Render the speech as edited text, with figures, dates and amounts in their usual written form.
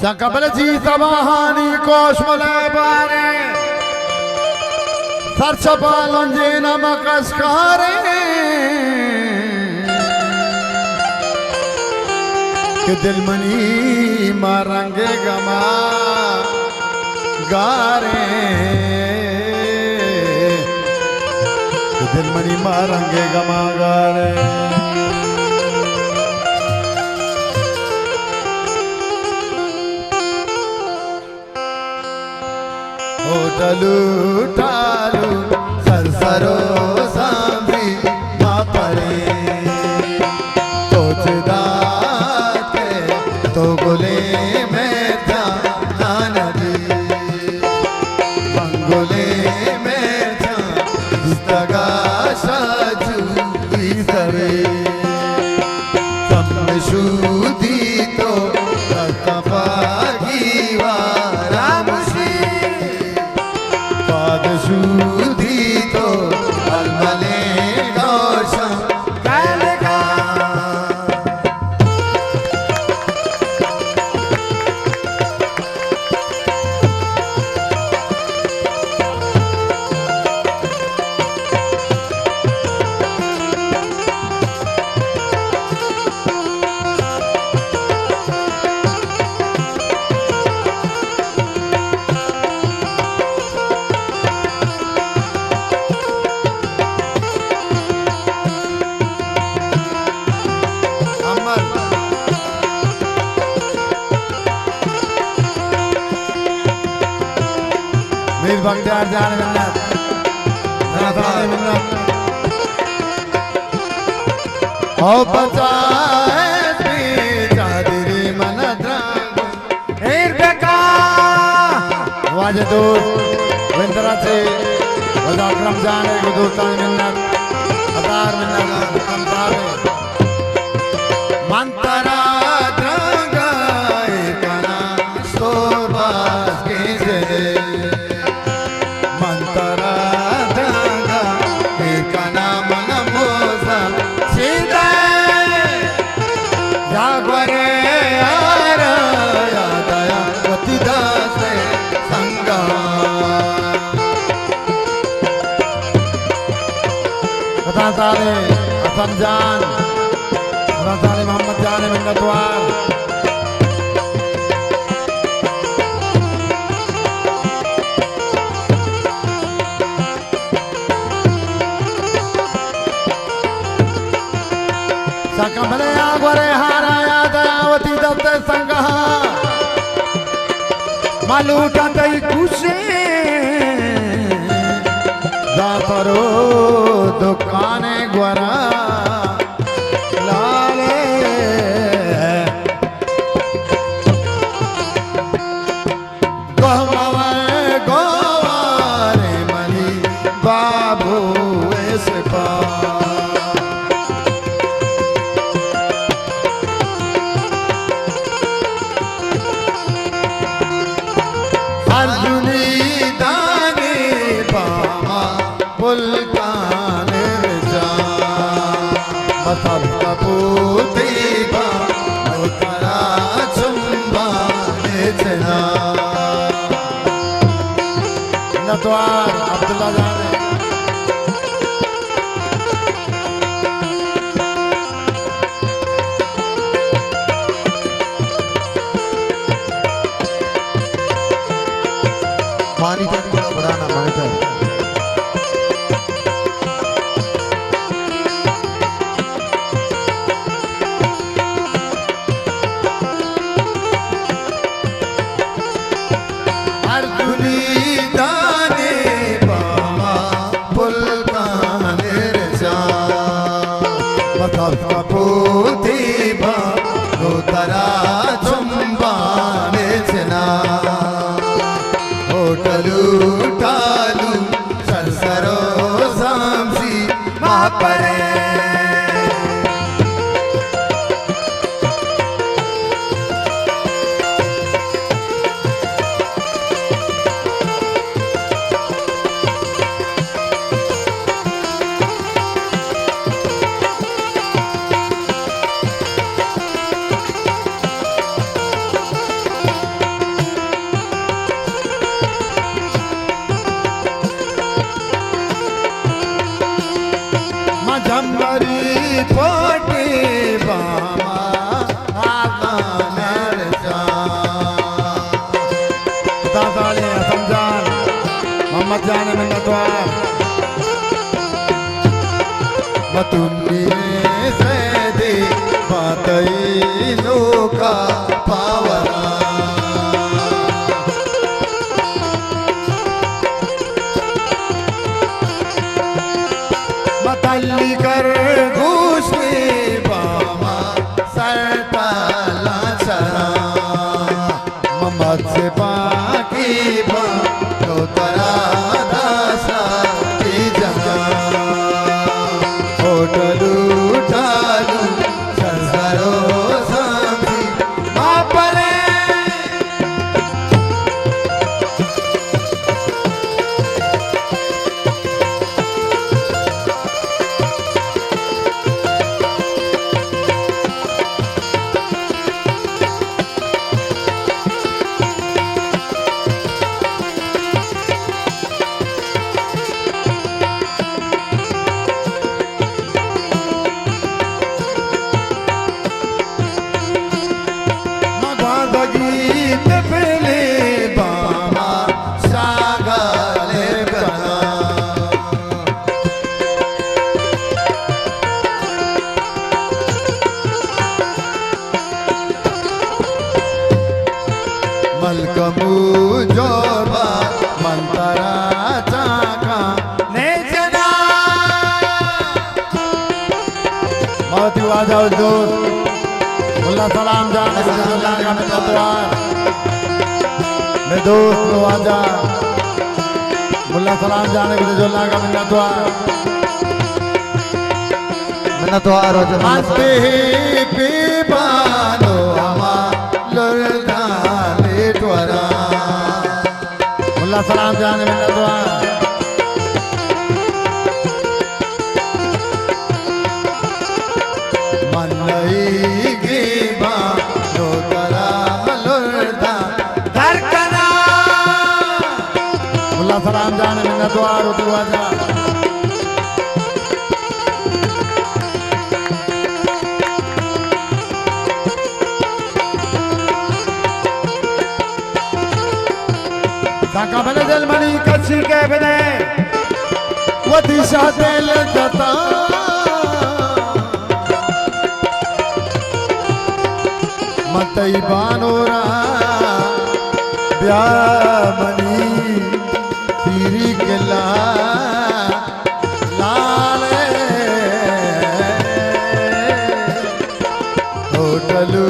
सकबल जी तबाहानी कोशमले बारे सरचपालंजे नमकस्कारे के दिलमनी मारंगे गमा गारे के दिलमनी मारंगे गमा गारे होटलू टालू सरसरो सांभी मापरे तोचदाते तो गोले में जाना नदी मंगोले में जाना दुस्तगा शाजू इधरे सम्मिशुदी तो तत्पागी शुद्धि तो अलमले गौशम कैलगा मीर बख्तियार जान मिन्नत मिन्नत ओ बचाए चादरी मन द्राग हीर बेका वाजे दूर विंतरा से वजा अकरम जाने को दूरतान मिन्नत हतार मिन्नत कंतारे मंतरा द्रागाए कना सोबास के जले सारे हसन जान सारे मोहम्मद जान मिन्नतवार सकमले आगरे हाराया दयावती दत्ते संगहा मालूटा तई खुशे दातरो दुकाने ग्वरा लाले गोवारे मली बाबू ऐसे पा अर्जुनी दाने बामा पुलकाने जा मथल कपूती बा उतरा चुम्बाने चना नतवार अब्दुल्ला जाने पानी तक बढ़ाना मानता है अर्जुनी दाने बामा पुलकाने जा मतलब कपूती बा उतरा चुम्बाने चना होटलू टालू मोहम्मद जान मिन्नतवार मतुन्नी से दे पातई लोका पावना मतल्ली कर घूसने बामा सरताला चरा मोहम्मद से बाकी बा तो तरा दासा की जगह होटल उठालू संसारो साथी मापले गीत पहले बामा सागले बना मलकमू जोबा मंतरा चाका ने जना बहुत ही वाजा दोस्त मुल्ला सलाम जान जोला का मिन्नतवार मेरे दोस्त नवाजा मुल्ला सलाम जान जोला का मिन्नतवार हंसते ही पीबानो हमा लुल्ला लेटवरा मुल्ला सलाम जान मिन्नतवार मनई गे बा नो तरा मलुरदा धरकना मुल्ला सलाम जान मिन्नतवार उतरवाजा साका बने दिल मनी कच्ची के बने वो दिशा दिल जता मतई बानोरा ब्यामनी पीरी किला लाले होटलू